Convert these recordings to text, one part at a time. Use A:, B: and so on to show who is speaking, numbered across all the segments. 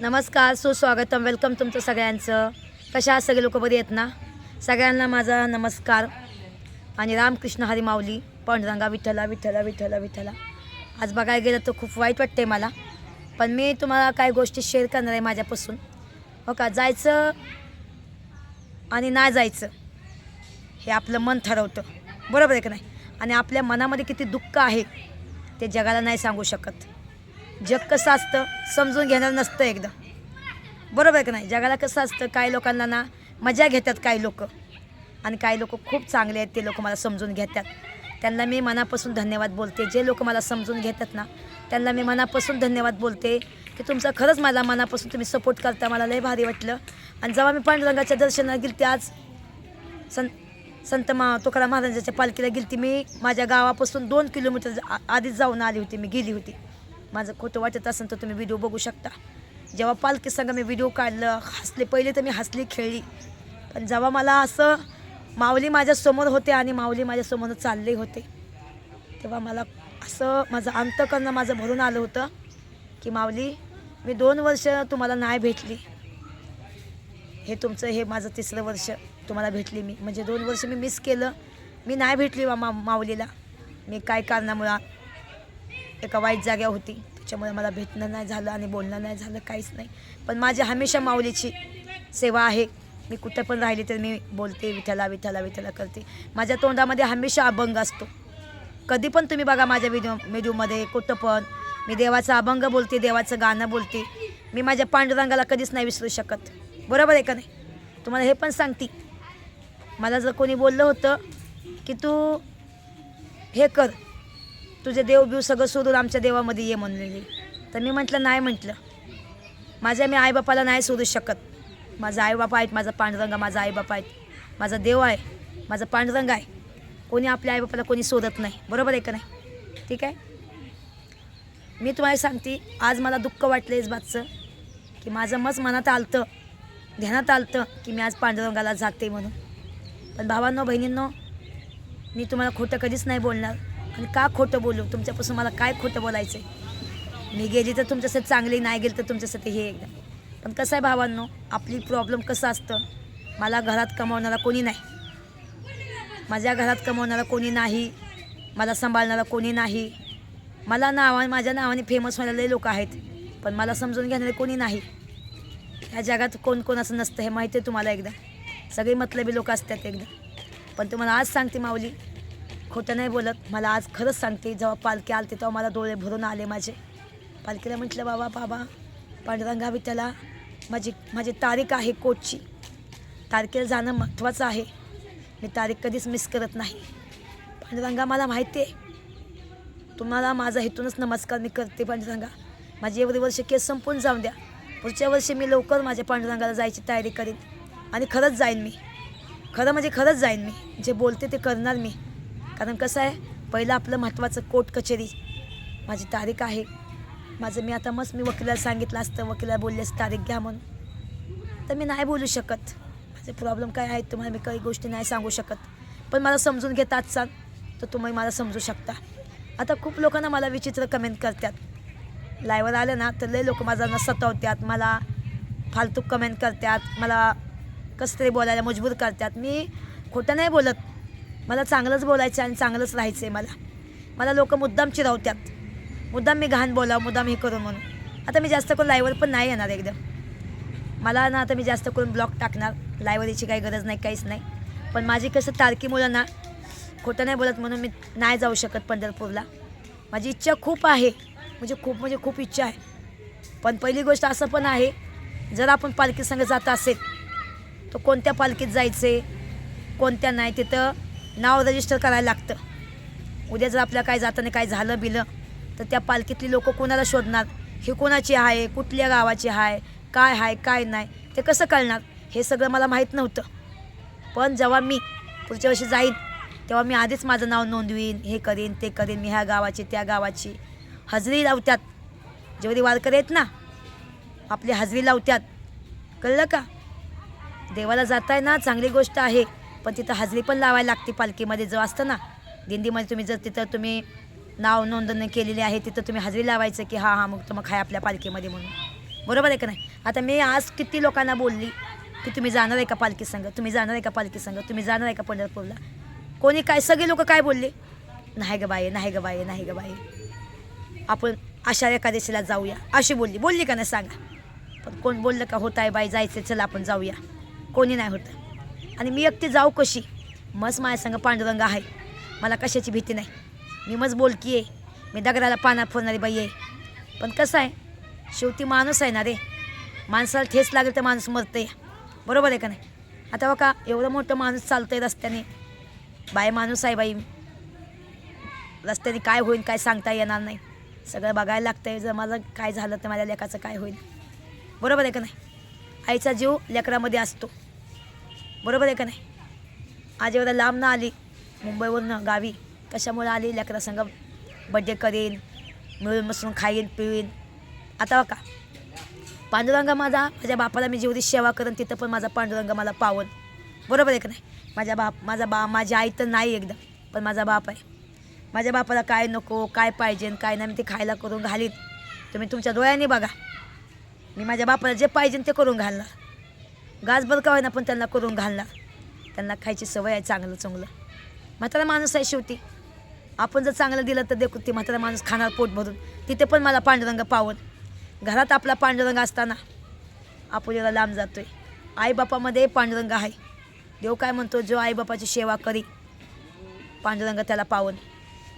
A: नमस्कार, सुस्वागतम, वेलकम तुमचं सगळ्यांचं. कशा आहात सगळे लोक? बरी आहेत ना? सगळ्यांना माझा नमस्कार आणि रामकृष्ण हरी माऊली, पांडुरंगा विठ्ठला विठ्ठला विठ्ठला विठ्ठला. आज बघायला गेलं तर खूप वाईट वाटते मला, पण मी तुम्हाला काही गोष्टी शेअर करणार आहे माझ्यापासून. हो का? जायचं आणि नाही जायचं हे आपलं मन ठरवतं, बरोबर आहे का नाही? आणि आपल्या मनामध्ये किती दुःख आहे ते जगाला नाही सांगू शकत. जग कसं असतं समजून घेणार नसतं एकदम, बरोबर आहे का नाही? जगाला कसं असतं, काही लोकांना ना मजा घेतात काही लोक, आणि काही लोक खूप चांगले आहेत, ते लोक मला समजून घेतात. त्यांना मी मनापासून धन्यवाद बोलते. जे लोक मला समजून घेतात ना त्यांना मी मनापासून धन्यवाद बोलते की तुमचं खरंच मला मनापासून तुम्ही सपोर्ट करता. मला लय भारी वाटलं. आणि जेव्हा मी पांडुरंगाच्या दर्शनाला गेली ते आज संत तुकाराम महाराजांच्या पालखीला गेली ती. मी माझ्या गावापासून 2 किलोमीटर आधीच जाऊन आली होती, मी गेली होती. माझं खोटं वाटत असेल तर तुम्ही व्हिडिओ बघू शकता. जेव्हा पालखी संग मी व्हिडिओ काढलं, हसले. पहिले तर मी हसली खेळली, पण जेव्हा मला असं माऊली माझ्यासमोर होते आणि माऊली माझ्यासमोर चालले होते, तेव्हा मला असं माझं अंतःकरण माझं भरून आलं होतं की माऊली, मी 2 वर्ष तुम्हाला नाही भेटली. हे तुमचं हे माझं 3रं वर्ष तुम्हाला भेटली मी. म्हणजे 2 वर्ष मी मिस केलं, मी नाही भेटली माऊलीला. मी काय कारणामुळं एका वाईट जाग्या होती, त्याच्यामुळे मला भेटणं नाही झालं आणि बोलणं नाही झालं, काहीच नाही. पण माझी हमेशा माऊलीची सेवा आहे. मी कुठं पण राहिली तर मी बोलते विठ्ठला विठ्ठला विठ्ठला करते. माझ्या तोंडामध्ये हमेशा अभंग असतो. कधी पण तुम्ही बघा माझ्या व्हिडिओमध्ये, कुठं पण मी देवाचा अभंग बोलते, देवाचं गाणं बोलते. मी माझ्या पांडुरंगाला कधीच नाही विसरू शकत, बरोबर आहे का नाही? तुम्हाला हे पण सांगते, मला जर कोणी बोललं होतं की तू हे कर, तुझे देवबिव सगळं सोडून आमच्या देवामध्ये ये म्हणलेली, तर मी म्हटलं नाही. म्हटलं माझ्या मी आईबापाला नाही सोडू शकत. माझा आईबापा आहेत, माझा पांडुरंगा माझा आईबापा आहेत, माझा देव आहे, माझा पांडुरंग आहे. कोणी आपल्या आईबापाला कोणी सोडत नाही, बरोबर आहे का नाही? ठीक आहे. मी तुम्हाला सांगते, आज मला दुःख वाटलं इस बातचं की माझं मनात आलतं, ध्यानात आलतं की मी आज पांडुरंगाला जाते म्हणून. पण भावांनो बहिणींनो, मी तुम्हाला खोटं कधीच नाही बोलणार. आणि का खोटं बोलू? तुमच्यापासून मला काय खोटं बोलायचं आहे? मी गेली तर तुमच्यासाठी चांगली, नाही गेली तर तुमच्यासाठी हे एकदम. पण कसं आहे भावांनो, आपली प्रॉब्लेम कसं असतं, मला घरात कमावणारा कोणी नाही, माझ्या घरात कमावणारा कोणी नाही, मला सांभाळणारा कोणी नाही. मला माझ्या नावाने फेमस व्हायला लई लोक आहेत, पण मला समजून घेणारे कोणी नाही. ह्या जगात कोण असं नसतं, हे माहिती आहे तुम्हाला. एकदा सगळे मतलबी लोक असतात एकदम. पण तुम्हाला आज सांगते माऊली, खोटं नाही बोलत. मला आज खरंच सांगते, जेव्हा पालखी आलते तेव्हा मला डोळे भरून आले माझे. पालखीला म्हटलं बाबा पांडुरंगा विठ्ठला, माझी तारीख आहे कोटची, तारखेला जाणं महत्त्वाचं आहे. मी तारीख कधीच मिस करत नाही. पांडुरंगा मला माहिती आहे तुम्हाला माझा इथूनच नमस्कार मी करते. पांडुरंगा, माझी एवढी वर्ष केस संपून जाऊन द्या. पुढच्या वर्षी मी लवकर माझ्या पांडुरंगाला जायची तयारी करीन आणि खरंच जाईन मी. खरं म्हणजे खरंच जाईन मी. जे बोलते ते करणार मी. कारण कसं आहे, पहिलं आपलं महत्त्वाचं कोर्ट कचेरी, माझी तारीख आहे. मी आता मी वकिलाला सांगितलं असतं, वकिला बोललेच तारीख घ्या म्हणून, तर मी नाही बोलू शकत. माझे प्रॉब्लेम काय आहेत तुम्हाला मी काही गोष्टी नाही सांगू शकत. पण मला समजून घेता आजचा तर तुम्ही मला समजू शकता. आता खूप लोकांना मला विचित्र कमेंट करतात. लाईव्हवर आलं ना तर लई लोक माझ्यांना सतावतात, मला फालतू कमेंट करतात, मला कसं तरी बोलायला मजबूर करतात. मी खोटं नाही बोलत, मला चांगलंच बोलायचं आणि चांगलंच राहायचं आहे. मला लोक मुद्दाम चिरवतात, मुद्दाम मी घाण बोलावं, मुद्दाम हे करून म्हणून. आता मी जास्त करून लाईव्हवर पण नाही येणार एकदम. मला ना आता मी जास्त करून ब्लॉग टाकणार. लाईव्हवर याची काही गरज नाही, काहीच नाही. पण माझी कसं तारखेमुळं ना खोटं नाही बोलत म्हणून मी नाही जाऊ शकत पंढरपूरला. माझी इच्छा खूप आहे, म्हणजे खूप इच्छा आहे. पण पहिली गोष्ट असं पण आहे, जर आपण पालखी संग जात असेल तर कोणत्या पालखीत जायचे, कोणत्या नाही, तिथं नाव रजिस्टर करायला लागतं. उद्या जर आपल्याला काय जाताना काय झालं बिलं तर त्या पालखीतली लोक कोणाला शोधणार, हे कोणाची आहे, कुठल्या गावाची आहे, काय आहे काय नाही, ते कसं कळणार? हे सगळं मला माहीत नव्हतं. पण जेव्हा मी पुढच्या वर्षी जाईन तेव्हा मी आधीच माझं नाव नोंदवीन, हे करीन ते करीन. मी ह्या गावाची त्या गावाची हजेरी लावतात. जेवढी वारकरी आहेत ना आपली हजेरी लावतात, कळलं का? देवाला जाताय ना चांगली गोष्ट आहे, पण तिथं हजेरी पण लावायला लागते. पालखीमध्ये जो असतं ना दिंडीमध्ये, तुम्ही जर तिथं तुम्ही नाव नोंदणी केलेली आहे तिथं तुम्ही हजेरी लावायचं की हां मग काय आपल्या पालखीमध्ये म्हणून. बरोबर आहे का नाही. आता मी आज किती लोकांना बोलली की तुम्ही जाणार आहे का पालखी संघ, तुम्ही जाणार आहे का पालखी संघ, तुम्ही जाणार आहे का पंढरपूरला. कोणी काय, सगळे लोक काय बोलले, नाही ग बाई, नाही ग बाई, नाही ग बाई, आपण आषाढ एकादशीला जाऊया, अशी बोलली का नाही सांगा. पण कोण बोललं का होत आहे बाई जायचं, चला आपण जाऊया, कोणी नाही होतं. आणि मी एकटी जाऊ कशी, मस्त माझ्या संग पांडुरंग आहे, मला कशाची भीती नाही. मी मस्त बोलकी आहे, मी दगडाला पाण्यात फोडणारी बाई आहे. पण कसं आहे, शेवटी माणूस आहे ना रे, माणसाला ठेस लागेल तर माणूस मरते, बरोबर आहे का नाही. आता बघा एवढं मोठं माणूस चालतंय रस्त्याने, बाय माणूस आहे बाई, रस्त्याने काय होईल काय सांगता येणार नाही, सगळं बघायला लागतं आहे. जर माझं काय झालं तर माझ्या लेकाचं काय होईल, बरोबर आहे का नाही. आईचा जीव लेकरामध्ये असतो, बरोबर आहे का नाही. आज एवढं लांब ना आली मुंबईवरून गावी, कशामुळे आली, लेकरासंग बड्डे करीन, मिळून बसून खाईन पिवीन. आता बघा पांडुरंग माझ्या बापाला मी जेवढी सेवा करेन तिथं पण माझा पांडुरंग मला पावन, बरोबर आहे का नाही. माझी आई तर नाही एकदम, पण माझा बाप आहे. माझ्या बापाला काय नको काय पाहिजे काय नाही मी ते खायला करून घालीन. तुम्ही तुमच्या डोळ्याने बघा, मी माझ्या बापाला जे पाहिजे ते करून घालणार, गाजभर का होईना पण त्यांना करून घालणार. त्यांना खायची सवय आहे चांगलं चांगलं. म्हातारा माणूस आहे शेवटी, आपण जर चांगलं दिलं तर देखू ती म्हातारा माणूस खाणार पोट भरून. तिथे पण मला पांडुरंग पावन. घरात आपला पांडुरंग असताना आपण याला लांब जातो आहे. आईबापामध्ये पांडुरंग आहे. देव काय म्हणतो, जो आईबापाची सेवा करी पांडुरंग त्याला पावन.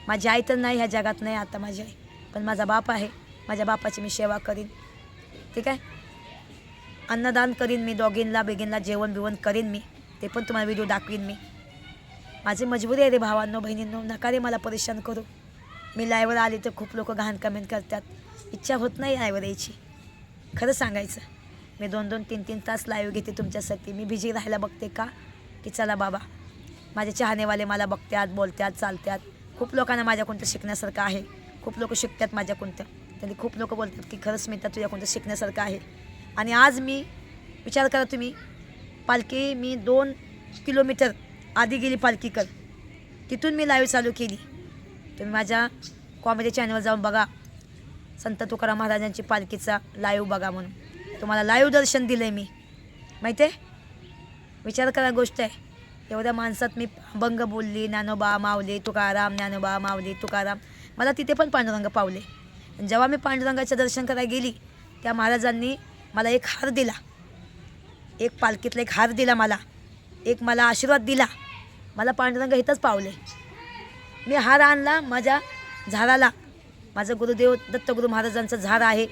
A: माझी आई तर नाही ह्या जगात, नाही आता माझी आई, पण माझा बाप आहे, माझ्या बापाची मी सेवा करीन, ठीक आहे. अन्नदान करीन मी, दोघींना बेगींना जेवण बिवण करीन मी, ते पण तुम्हाला व्हिडिओ दाखवीन मी. माझी मजबुरी आहे रे भावांनो बहिणींनो, नका रे मला परेशान करू. मी लाईव्हवर आली तर खूप लोक घाण कमेंट करतात, इच्छा होत नाही लाईव्हवर यायची. खरं सांगायचं, मी 2-2, 3-3 तास लाईव्ह घेते तुमच्यासाठी. मी बिझी राहायला बघते का, की चला बाबा माझे चाहनेवाले मला बघतात, बोलतात, चालतात. खूप लोकांना माझ्याकडून शिकण्यासारखं आहे, खूप लोक शिकतात माझ्याकडून. त्यांनी खूप लोक बोलतात की खरंच मी तर तुझ्याकडून शिकण्यासारखं आहे. आणि आज मी विचार करा तुम्ही, पालखी मी 2 किलोमीटर आधी गेली पालखी कर, तिथून मी लाईव्ह चालू केली. तुम्ही माझ्या कॉमेडी चॅनलवर जाऊन बघा, संत तुकाराम महाराजांची पालखीचा लाईव्ह बघा म्हणून. तुम्हाला लाईव्ह दर्शन दिलं आहे मी, माहिती आहे. विचार करा गोष्ट आहे. एवढ्या माणसात मी अभंग बोलली, ज्ञानोबा माऊली तुकाराम, ज्ञानोबा माऊली तुकाराम. मला तिथे पण पांडुरंग पावले. आणि जेव्हा मी पांडुरंगाचं दर्शन करायला गेली, त्या महाराजांनी मला एक हार दिला, एक पालखीतला एक हार दिला मला, एक मला आशीर्वाद दिला. मला पांडुरंग इथंच पावले. मी हार आणला माझ्या झाडाला, माझं गुरुदेव दत्तगुरू महाराजांचं झाड आहे,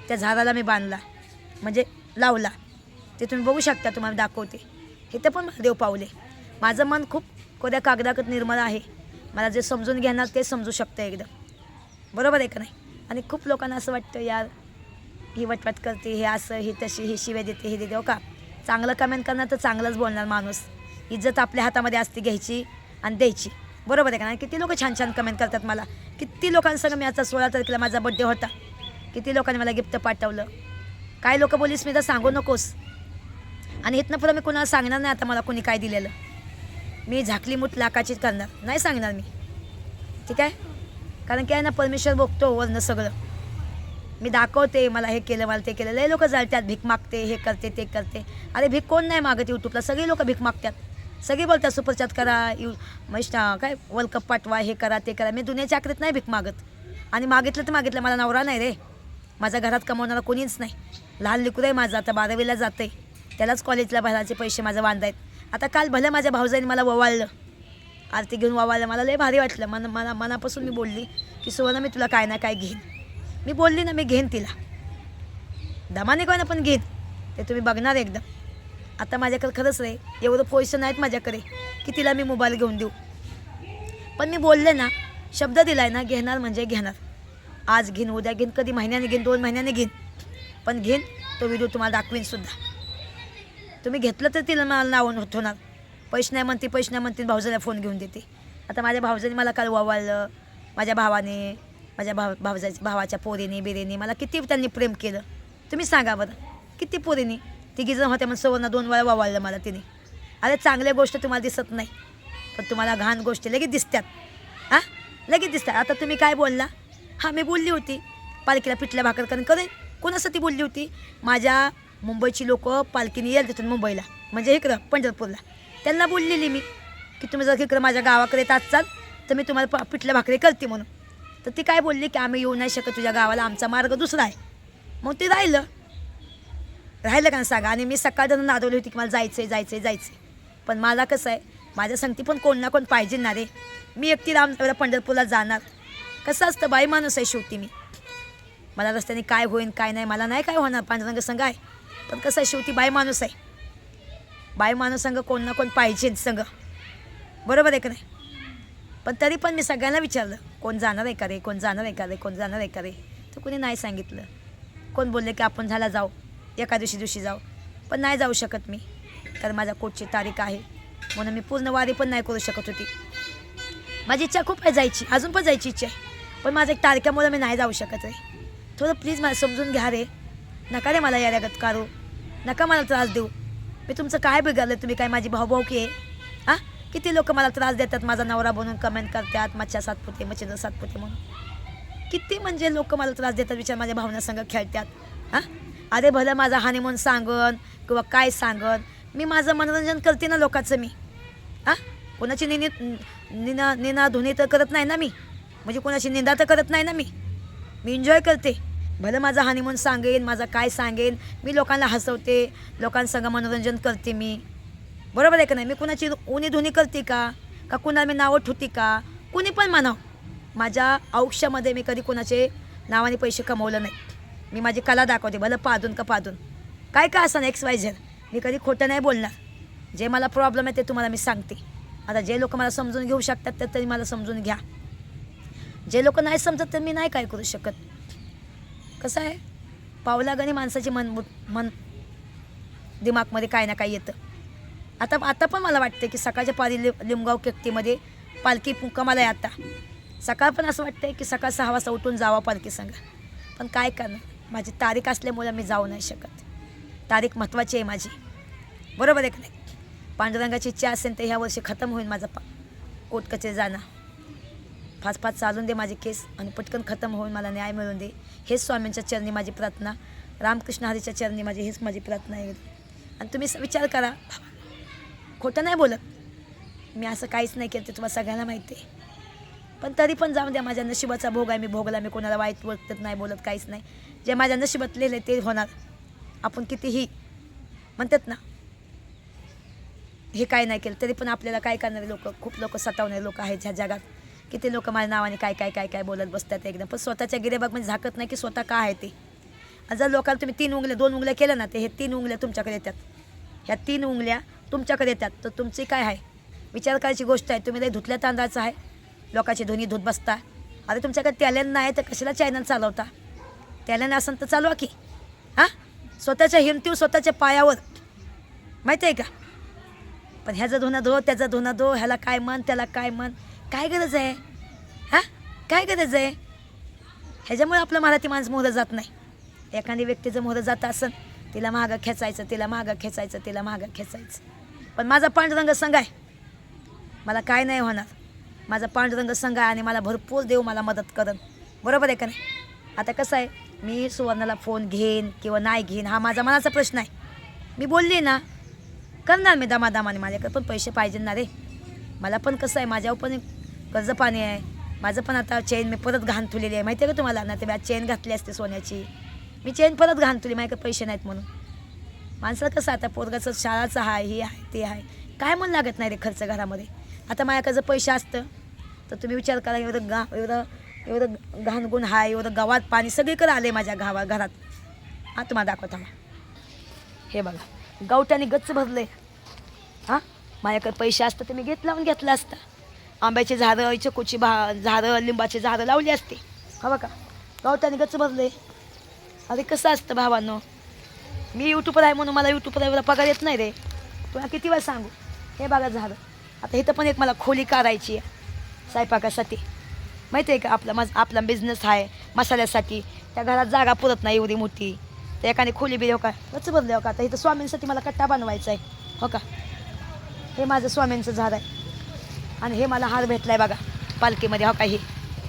A: त्या झाडाला मी बांधला, म्हणजे लावला. ते तुम्ही बघू शकता, तुम्हाला दाखवते. इथं पण मला देव पावले. माझं मन खूप कोऱ्या कागदाकत निर्मळ आहे. मला जे समजून घेणार ते समजू शकतं एकदम, बरोबर आहे का नाही. आणि खूप लोकांना असं वाटतं यार ही वटवट करते, हे असं, ही तशी, ही शिव्या देते, हे देते. हो का, चांगलं कमेंट करणार तर चांगलंच बोलणार माणूस. इज्जत आपल्या हातामध्ये असते, घ्यायची आणि द्यायची, बरोबर आहे का नाही. किती लोक छान छान कमेंट करतात मला. किती लोकांसंग मी आता 16 तारखेला माझा बड्डे होता, किती लोकांनी मला गिफ्ट पाठवलं. काय लोक बोलीस मी तर सांगू नकोस. आणि इथनं पुढं मी कुणाला सांगणार नाही आता मला कोणी काय दिलेलं. मी झाकली मूठ लाखाचीच करणार, नाही सांगणार मी, ठीक आहे. कारण की आहे ना, परमेश्वर बघतो वरनं सगळं. मी दाखवते मला हे केलं, मला ते केलं. लय लोक जाळतात, भीक मागते, हे करते ते करते. अरे भीक कोण नाही मागत यूट्यूबला, सगळे लोक भीक मागतात. सगळे बोलतात सुपरचॅट करा, काय वर्ल्ड कप पाठवा, हे करा ते करा. मी दुनियाच्या आखरीत नाही भीक मागत. आणि मागितलं तर मागितलं, मला नवरा नाही रे, माझ्या घरात कमवणारा कोणीच नाही. लहान लेकरू आहे माझं, आता 12वीला जाते, त्यालाच कॉलेजला भरायचे पैसे माझं वांदायत. आता काल भलं माझ्या भाऊजाईने मला ववाळलं, आरती घेऊन ववाळलं. मला लय भारी वाटलं. मनापासून मी बोलली की सुवर्ण मी तुला काय ना काय घेईन. मी बोलली ना, मी घेईन तिला, दमाने कोणा पण घेईन. ते तुम्ही बघणार एकदम. आता माझ्याकडे खरंच रे एवढं पैसे नाहीत माझ्याकडे की तिला मी मोबाईल घेऊन देऊ. पण मी बोलले ना, शब्द दिलाय ना, घेणार म्हणजे घेणार. आज घेईन, उद्या घेईन, कधी महिन्याने घेईन, 2 महिन्याने घेईन, पण घेईन. तो व्हिडिओ तुम्हाला दाखवीन सुद्धा. तुम्ही घेतलं तर तिला मला नाव होणार. पैसे नाही म्हणते, पैसे नाही म्हणते, भाऊजाला फोन घेऊन देते. आता माझ्या भाऊजाने मला काल ववाळलं, माझ्या भावाने, माझ्या भावाच्या पोरीने बिरेने मला किती त्यांनी प्रेम केलं. तुम्ही सांगा बरं, किती पोरीने. 3 जण होत्या, मग सवर्ण 2 वेळा ववाळलं मला तिने. अरे चांगल्या गोष्ट तुम्हाला दिसत नाही, पण तुम्हाला घाण गोष्टी लगेच दिसतात. लगेच दिसतात. आता तुम्ही काय बोलला, हां मी बोलली होती पालखीला पिठल्या भाकर करेन, कोणासाठी बोलली होती? माझ्या मुंबईची लोक पालखीने येईल तिथून मुंबईला, म्हणजे इकडं पंढरपूरला. त्यांना बोललेली मी की तुम्ही जर इकडं माझ्या गावाकडे येत असाल तर मी तुम्हाला पिठलं भाकरी करते म्हणून. तर ती काय बोलली की आम्ही येऊ नाही शकत तुझ्या गावाला, आमचा मार्ग दुसरा आहे. मग ते राहिलं का ना सांगा. आणि मी सकाळचं नादवली होती की मला जायचं. पण मला कसं आहे, माझ्या संगती पण कोण ना कोण पाहिजे ना रे. मी एकटी पंढरपूरला जाणार. कसं असतं, बाई माणूस आहे शेवटी मी. मला रस्त्याने काय होईन काय नाही मला नाही काय होणार, पांडुरंग संघ आहे. पण कसं आहे, शेवटी बाई माणूस आहे. बाई माणूस संघ कोण ना कोण पाहिजे संघ, बरोबर आहे का नाही. पण तरी पण मी सगळ्यांना विचारलं कोण जाणार आहे का रे, कोण जाणार आहे का रे. तर कोणी नाही सांगितलं. कोण बोलले की आपण झाला जाऊ, एका दिवशी जाऊ. पण नाही जाऊ शकत मी, कारण माझ्या कोर्टची तारीख आहे. म्हणून मी पूर्ण वारी पण नाही करू शकत होती. माझी इच्छा खूप आहे जायची, अजून पण जायची इच्छा आहे. पण माझ्या एक तारखेमुळे मी नाही जाऊ शकत रे. थोडं प्लीज मला समजून घ्या रे. नका रे मला याऱ्यागत काढू, नका मला त्रास देऊ. मी तुमचं काय बिघडलं? तुम्ही काय माझी भाऊभाऊकी आहे? हां, किती लोक मला त्रास देतात, माझा नवरा बनून कमेंट करतात, मच्छा सातपुते मच्छिंद्र सातपुते म्हणून. किती म्हणजे लोक मला त्रास देतात, विचार माझ्या भावना संग खेळतात. हां, अरे भलं माझा हनीमून सांगन किंवा काय सांगन, मी माझं मनोरंजन करते ना लोकांचं मी. हां, कोणाची निना धुनी तर करत नाही ना मी, म्हणजे कोणाची निंदा तर करत नाही ना मी एन्जॉय करते. भलं माझा हनीमून सांगेन, माझा काय सांगेन, मी लोकांना हसवते, लोकांसंग मनोरंजन करते मी, बरोबर आहे का नाही. मी कुणाची उनी धुनी करते का कुणाला मी नावं ठुती का? कुणी पण म्हणावं, माझ्या आयुष्यामध्ये मी कधी कोणाचे नावाने पैसे कमवलं नाही. मी माझी कला दाखवते, भलं पादून काय असं XYZ. मी कधी खोटं नाही बोलणार. जे मला प्रॉब्लेम आहे ते तुम्हाला मी सांगते. आता जे लोक मला समजून घेऊ शकतात तर तरी मला समजून घ्या. जे लोक नाही समजत तर मी नाही काय करू शकत. कसं आहे, पावलागणी माणसाची मन दिमागमध्ये काय ना काय येतं. आता पण मला वाटतं की सकाळच्या पारी लिंबगाव केकटीमध्ये पालखी मुक्कामाला आहे. आता सकाळ पण असं वाटतं की सकाळ 6 वाजता उठून जावं पालखी संग. पण काय करणार, माझी तारीख असल्यामुळे मी जाऊ नाही शकत. तारीख महत्त्वाची आहे माझी, बरोबर आहे का नाही. पांडुरंगाची इच्छा असेल तर ह्या वर्षी खतम होईल माझं कोर्ट कचेरी जाणं. फास्ट चालून दे माझी केस आणि पटकन खतम होऊन मला न्याय मिळून दे. हेच स्वामींच्या चरणी माझी प्रार्थना, रामकृष्ण हरीच्या चरणी हेच माझी प्रार्थना आहे. आणि तुम्ही विचार करा, खोटं नाही बोलत मी, असं काहीच नाही केलं ते तुम्हाला सगळ्यांना माहिती आहे. पण तरी पण जाऊन द्या, माझ्या नशिबाचा भोग आहे, मी भोगला. मी कोणाला वाईट बोलत नाही, बोलत काहीच नाही. जे माझ्या नशिबात लिहिलं ते होणार. आपण कितीही म्हणतात ना हे काय नाही केलं तरी पण आपल्याला काय करणारे लोक, खूप लोक सतावणारे लोक आहेत ह्या जगात. किती लोक माझ्या नावाने काय बोलत बसतात एकदम. पण स्वतःच्या गिरेबाग म्हणजे झाकत नाही की स्वतः काय आहे ते. आणि जर लोकांना तुम्ही 2 उंगल्या केल्या ना, ते हे 3 उंगल्या तुमच्याकडे येतात. ह्या 3 उंगल्या तुमच्याकडे येतात. तर तुमची काय आहे विचार करायची गोष्ट आहे. तुम्ही लई धुतल्या तांदळाचं आहे, लोकांची धुनी धुत बसता. अरे तुमच्याकडे टॅलेंट नाही तर कशाला चॅनल चालवता? टॅलेंट असेल तर चालवा की. हां, स्वतःच्या हिमतीवर स्वतःच्या पायावर, माहिती आहे का. पण ह्याचं धुणं धो, त्याचं धुणं धो, ह्याला काय म्हण, त्याला काय म्हण, काय गरज आहे? हां, काय गरज आहे? ह्याच्यामुळे आपलं मराठी माणूस मोहरं जात नाही. एखादी व्यक्तीचं मोहरं जात असेल, तिला मागं खेचायचं. पण माझा पांडुरंग संघ आहे, मला काय नाही होणार. माझा पांडुरंग संघ आहे आणि मला भरपूर देव मला मदत करन, बरोबर आहे का नाही. आता कसं आहे, मी सुवर्णाला फोन घेईन किंवा नाही घेईन हा माझा मनाचा प्रश्न आहे. मी बोलली ना करणार मी दमादमाने. माझ्याकडे पण पैसे पाहिजे ना रे. मला पण कसं आहे, माझ्यावर पण कर्ज पाणी आहे. माझं पण आता चेन मी परत घाण ठेवलेली आहे, माहिती आहे का तुम्हाला. ना ते मी आज चेन घातली असते सोन्याची, मी चेन परत घाण ठेवली. माझ्याकडे पैसे नाहीत म्हणून. माणसाला कसं आता पोरगाचं शाळाचं आहे, हे आहे ते आहे, काय म्हणून लागत नाही रे खर्च घरामध्ये. आता माझ्याकडे जर पैसे असतं तर तुम्ही विचार करा, एवढं घाणगुण आहे, एवढं गावात पाणी सगळीकडे आले माझ्या घरात. हा तुम्हाला दाखवता हे बघा, गावठ्याने गच्च भरले. हां, माझ्याकडे पैसे असतं तर मी घेतलं असतं. आंब्याची झाडं, चिकूची झाडं, लिंबाची झाडं लावली असते. हा बघा, गावठ्याने गच्च भरले. अरे कसं असतं भावांनो, मी यूट्यूबर आहे म्हणून मला यूट्यूबला एवढा पगार येत नाही रे. तुला किती वेळ सांगू. हे बघा झाडं. आता इथं पण एक मला खोली काढायची आहे स्वयंपाकासाठी, माहिती आहे का. आपला बिझनेस आहे मसाल्यासाठी. त्या घरात जागा पुरत नाही एवढी मोठी. तर एकाने खोली बिली हो का गच्च भरले हो का. आता इथं स्वामींसाठी मला कट्टा बनवायचा आहे हो का. हे माझं स्वामींचं झाड आहे आणि हे मला हार भेटला आहे बघा पालखीमध्ये हो का. हे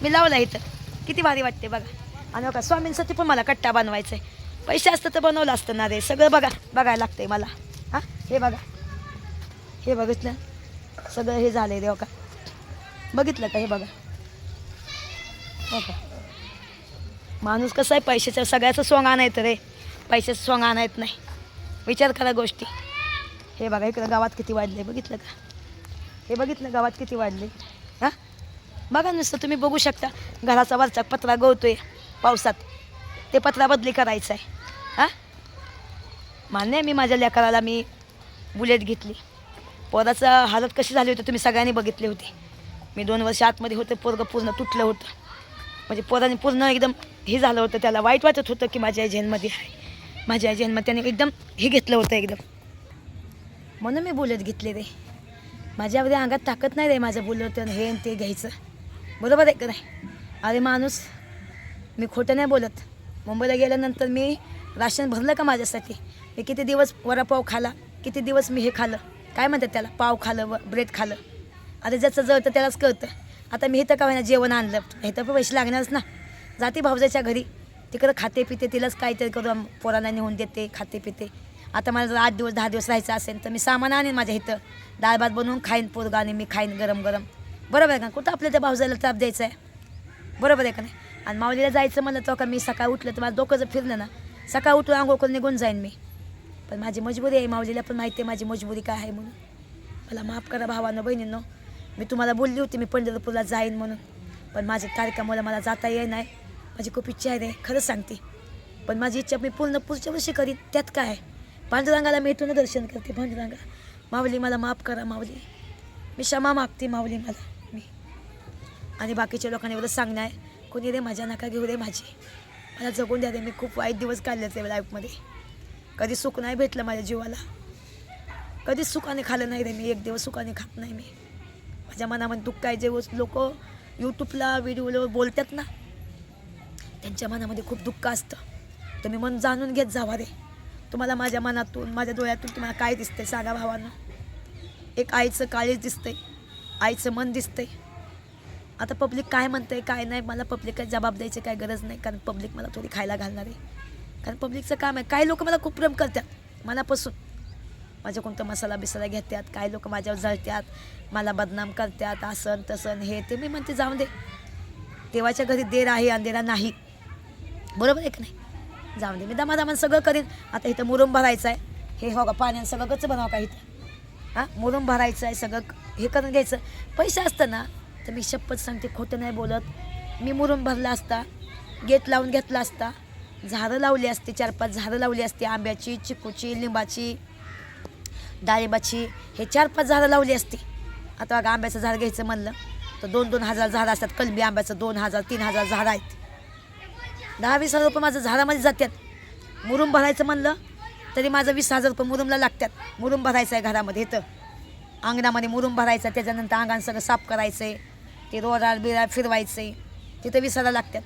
A: मी लावला इथं, किती भारी वाटते बघा. आणि हो का स्वामींसाठी पण मला कट्टा बनवायचा आहे. पैसे असतं तर बनवलं असतं ना रे. सगळं बघायला लागतंय मला. हां हे बघा, हे बघितलं सगळं हे झालं आहे देव का, बघितलं का, हे बघा बघा. माणूस कसं आहे, पैशाचं सगळ्याचं सोंग आणायचं रे, पैशाचं सोंग आणायत नाही. विचार करा गोष्टी. हे बघा इकडं गावात किती वाढले, बघितलं का, हे बघितलं गावात किती वाढले. हां बघा नुसतं तुम्ही बघू शकता. घराचा वरचा पत्रा गळतोय पावसात, ते पत्रा बदली करायचं आहे. हां मान्य आहे, मी माझ्या लेकराला मी बुलेट घेतली. पोराचं हालत कशी झाली होती तुम्ही सगळ्यांनी बघितली होती. मी 2 वर्ष आतमध्ये होते, पोरगं पूर्ण तुटलं होतं. म्हणजे पोराने पूर्ण एकदम हे झालं होतं, त्याला वाईट वाटत होतं की माझ्या जेलमध्ये आहे, माझ्या जेलमध्ये त्याने एकदम हे घेतलं होतं एकदम. म्हणून मी बुलेट घेतले रे. माझ्यामध्ये अंगात ताकद नाही रे माझं बुलेट हे आणि ते घ्यायचं. बरोबर आहे का नाही. अरे माणूस, मी खोटं नाही बोलत. मुंबईला गेल्यानंतर मी राशन भरलं का माझ्यासाठी. मी किती दिवस वडापाव खाला, किती दिवस मी हे खाल्लं, काय म्हणतात त्याला, पाव खाल्लं, ब्रेड खाल्लं. आता ज्याचं जळतं त्यालाच कळतं. आता मी इथं का होईना जेवण आणलं, इथं पण पैसे लागणारच ना. जाते भाऊजाच्या घरी, तिकडं खाते पिते, तिलाच काहीतरी करून पोरांना नेऊन देते, खाते पिते. आता मला जर 8 दिवस 10 दिवस राहायचं असेल तर मी सामान आणेन माझ्या इथं, डाळ भात बनवून खाईन पोरगा आणि मी खाईन गरम गरम. बरोबर आहे का. कुठं आपल्या त्या भाऊजाला ताप द्यायचा आहे. बरोबर आहे का नाही. आणि माऊलीला जायचं म्हणलं तर का मी सकाळ उठलं तर मला डोकं जर फिरलं ना, सकाळ उठून आंघोळ करून निघून जाईन मी. पण माझी मजबुरी आहे, माऊलीला पण माहिती आहे माझी मजबुरी काय आहे म्हणून. मला माफ करा भावांनो बहिणींनो. मी तुम्हाला बोलली होती मी पंढरपूरला जाईन म्हणून, पण माझ्या कार्यक्रमाला मला जाता येई नाही. माझी खूप इच्छा आहे रे, खरंच सांगते. पण माझी इच्छा मी पूर्ण पुढच्या वर्षी करीन. त्यात काय आहे, पांडुरंगाला मी इथून दर्शन करते. पांडुरंगा माऊली मला माफ करा, माऊली मी क्षमा मागते माऊली मला मी. आणि बाकीच्या लोकांनी एवढंच सांगणं आहे, कोणी रे माझ्या नका घेऊ रे माझी, मला जगून द्या रे. मी खूप वाईट दिवस काढले ते लाईफमध्ये. कधी सुख नाही भेटलं माझ्या जीवाला, कधीच सुखाने खाल्लं नाही रे मी. एक दिवस सुखाने खात नाही मी. माझ्या मनामध्ये दुःख आहे. जे लोक यूट्यूबला व्हिडिओ बोलतात ना, त्यांच्या मनामध्ये खूप दुःख असतं. तुम्ही मन जाणून घेत जावा रे. तुम्हाला माझ्या मनातून माझ्या डोळ्यातून तुम्हाला काय दिसतंय सांगा भावांना. एक आईचं काळीज दिसतंय, आईचं मन दिसतंय. आता पब्लिक काय म्हणतंय काय नाही, मला पब्लिक जबाब द्यायची काय गरज नाही. कारण पब्लिक मला थोडी खायला घालणार आहे. कारण पब्लिकचं काम आहे. काही लोक मला खूप प्रेम करतात मनापासून, माझ्या कोणतं मसाला बिसाला घेतात. काही लोक माझ्यावर जळतात, मला बदनाम करतात, असं तसं हे ते. मी म्हणते जाऊन दे, देवाच्या घरी देर आहे अंधेरा नाही. बरोबर आहे का नाही. जाऊन दे, मी दमादमान सगळं करीन. आता इथं मुरुम भरायचं आहे, हे हो का पाण्यानं सगळं गच्च बनावं का इथं. हां मुरुम भरायचं आहे, सगळं हे करून घ्यायचं. पैसे असतं ना तर मी शपथ सांगते, खोटं नाही बोलत, मी मुरुम भरला असता, गेट लावून घेतला असता, झाडं लावली असते, 4-5 झाडं लावली असते, आंब्याची, चिकूची, लिंबाची, डाळिंबाची, हे 4-5 झाडं लावली असती. आता बघा आंब्याचं झाड घ्यायचं म्हणलं तर 2-2 हजार झाडं असतात. कलमी आंब्याचं 2,000-3,000 झाडं आहेत. 10-20 हजार रुपये माझं झाडामध्ये जातात. मुरुम भरायचं म्हणलं तरी माझं 20,000 रुपये मुरुमला लागतात. मुरुम भरायचं आहे घरामध्ये, इथं अंगणामध्ये मुरुम भरायचं. त्याच्यानंतर अंगण सगळं साफ करायचं आहे, ते रोडार बिरार फिरवायचं आहे, तिथं 20,000 लागतात.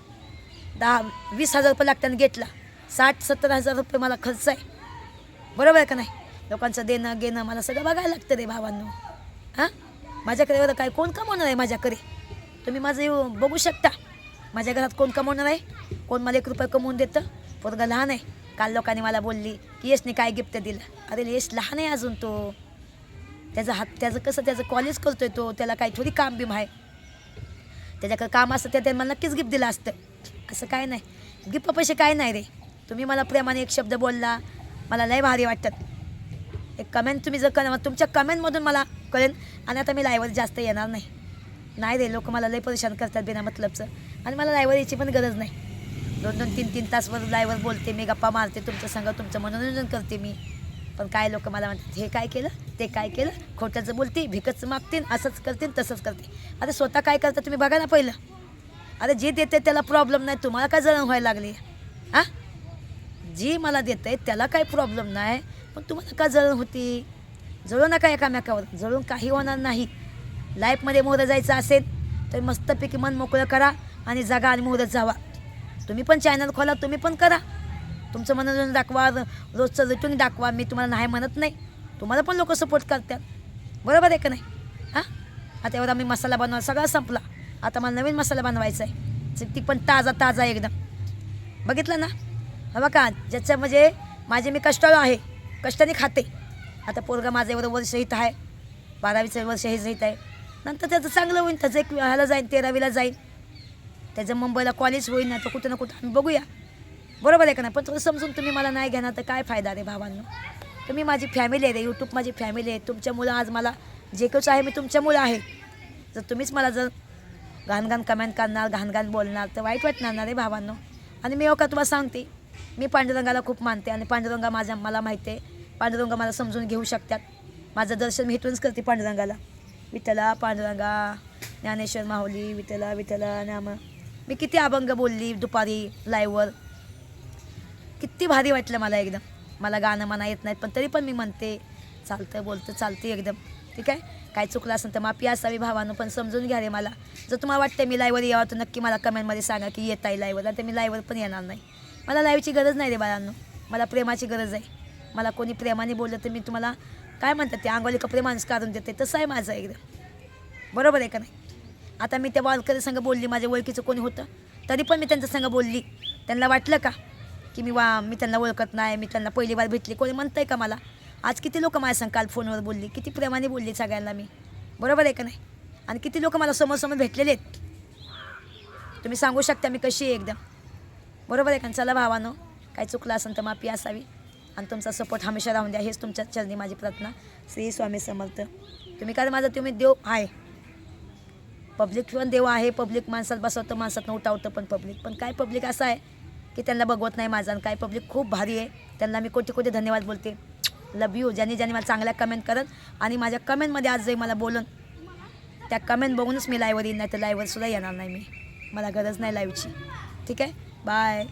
A: 10-20 हजार रुपये लागतात. गेटला 60-70 हजार रुपये मला खर्च आहे. बरोबर आहे का नाही. लोकांचं देणं घेणं मला सगळं बघायला लागतं रे भावांनो. हां माझ्याकडे एवढं काय कोण कमवणार आहे माझ्याकडे. तुम्ही माझं बघू शकता माझ्या घरात कोण कमवणार आहे. कोण मला 1 रुपया कमवून देतं. पोरगा लहान आहे. काल लोकांनी मला बोलली की यशने काय गिफ्ट दिलं. अरे यश लहान आहे अजून, तो त्याचं कसं त्याचं कॉलेज करतोय तो, त्याला काही थोडी काम बिम आहे. त्याच्याकडे काम असतं त्याने मला नक्कीच गिफ्ट दिलं असतं. असं काय नाही, गिफ्ट पैसे काय नाही रे. तुम्ही मला प्रेमाने एक शब्द बोलला, मला लय भारी वाटतात. एक कमेंट तुम्ही जर करा, तुमच्या कमेंटमधून मला कळेल. आणि आता मी लाईव्हवर जास्त येणार नाही रे. लोक मला लय परेशान करतात बिना मतलबचं, आणि मला लाईव्हवर यायची पण गरज नाही. 2-2, 3-3 तासवर लाईव्हवर बोलते मी, गप्पा मारते तुमचं संग, तुमचं मनोरंजन करते मी. पण काय लोक मला म्हणतात हे काय केलं ते काय केलं, खोट्याचं बोलते, भिकच मागतील, असंच करतील तसंच करते. अरे स्वतः काय करता तुम्ही बघा ना पहिलं. अरे जे देते त्याला प्रॉब्लेम नाही, तुम्हाला काय जळण व्हायला लागली. हां जी मला देते त्याला काही प्रॉब्लेम नाही, पण तुम्हाला का जळण होती. जळू नका एकामेकावर, जळून काही होणार नाही. लाईफमध्ये मोहरं जायचं असेल तर मस्तपैकी मन मोकळं करा आणि जगा आणि मोहरत जावा. तुम्ही पण चॅनल खोला, तुम्ही पण करा, तुमचं मनोरंजन दाखवा, रोजचं रुटीन दाखवा. मी तुम्हाला नाही म्हणत नाही, तुम्हाला पण लोक सपोर्ट करतात. बरोबर आहे का नाही. हां आता एवढा मी मसाला बनवा सगळा संपला. आता मला नवीन मसाला बनवायचा आहे, ती पण ताजा एकदम. बघितलं ना. बघा ज्याचं म्हणजे माझे मी कष्टाळू आहे, कष्टाने खाते. आता पोरगा माझं एवढं वर्ष हित आहे, 12वीचं वर्ष हेच हित आहे. नंतर त्याचं चांगलं होईल, त्याचं एक ह्याला जाईल 13वीला जाईल, त्याचं मुंबईला कॉलेज होईल, ना तर कुठं ना कुठं आम्ही बघूया. बरोबर आहे का नाही? पण थोडं समजून तुम्ही मला नाही घेणार तर काय फायदा रे भावांनो. तुम्ही माझी फॅमिली आहे रे, यूट्यूब माझी फॅमिली आहे. तुमच्यामुळं आज मला जे काही आहे मी तुमच्यामुळं आहे. जर तुम्हीच मला जर घाण कमेंट करणार, घाण बोलणार तर वाईट वाटणार ना रे भावांनो. आणि मी का तुम्हाला सांगते, मी पांडुरंगाला खूप मानते आणि पांडुरंगा मला माहिती आहे, पांडुरंगा मला समजून घेऊ शकतात. माझं दर्शन मी इथूनच करते पांडुरंगाला. विठ्ठला पांडुरंगा ज्ञानेश्वर माऊली विठ्ठला विठ्ठला नाम. मी किती अभंग बोलली दुपारी लाईव्हवर, किती भारी वाटलं मला एकदम. मला गाणं म्हणा येत नाहीत पण तरी पण मी म्हणते, चालतं बोलतं चालते एकदम. ठीक आहे, काय चुकलं असेल तर माफी असावी भावानं, पण समजून घ्या रे मला. जर तुम्हाला वाटतं मी लाईव्हवर यावं तर नक्की मला कमेंटमध्ये सांगा की येत आहे लाईव्हवर, तर मी लाईव्हवर पण येणार नाही. मला लाईव्हची गरज नाही रे बाळांनो, मला प्रेमाची गरज आहे. मला कोणी प्रेमाने बोललं तर मी तुम्हाला काय म्हणतात ते अंगावली कपडे माणूस काढून देते, तसं आहे माझं एकदम. बरोबर आहे का नाही? आता मी त्या वारकरी संग बोलली, माझ्या ओळखीचं कोणी होतं तरी पण मी त्यांच्या संग बोलली. त्यांना वाटलं का की मी त्यांना ओळखत नाही, मी त्यांना पहिली बार भेटली, कोणी म्हणतं आहे का मला? आज किती लोक माझ्या संग काल फोनवर बोलली, किती प्रेमाने बोलली सगळ्यांना मी. बरोबर आहे का नाही? आणि किती लोक मला समोर भेटलेले आहेत, तुम्ही सांगू शकता मी कशी आहे एकदम. बरोबर आहे का? चला भावानो, काय चुकलं असेल तर माफी असावी आणि तुमचा सपोर्ट हमेशा राहून द्या, हेच तुमच्या चरणी माझी प्रार्थना. श्री स्वामी समर्थ. तुम्ही काय माझा तुम्ही देव आहे, पब्लिक पण देव आहे. पब्लिक माणसात बसवतं, माणसात उठावतं, पण पण काय पब्लिक असं आहे की त्यांना बघवत नाही माझा. आणि काय पब्लिक खूप भारी आहे, त्यांना मी कोटी धन्यवाद बोलते. लव यू. ज्यांनी मला चांगल्या कमेंट करत आणि माझ्या कमेंटमध्ये आज जरी मला बोलून त्या कमेंट बघूनच मी लाईव्हवर येईन, नाही तर लाईव्हवर सुद्धा येणार नाही मी. मला गरज नाही लाईव्हची. ठीक आहे, बाय.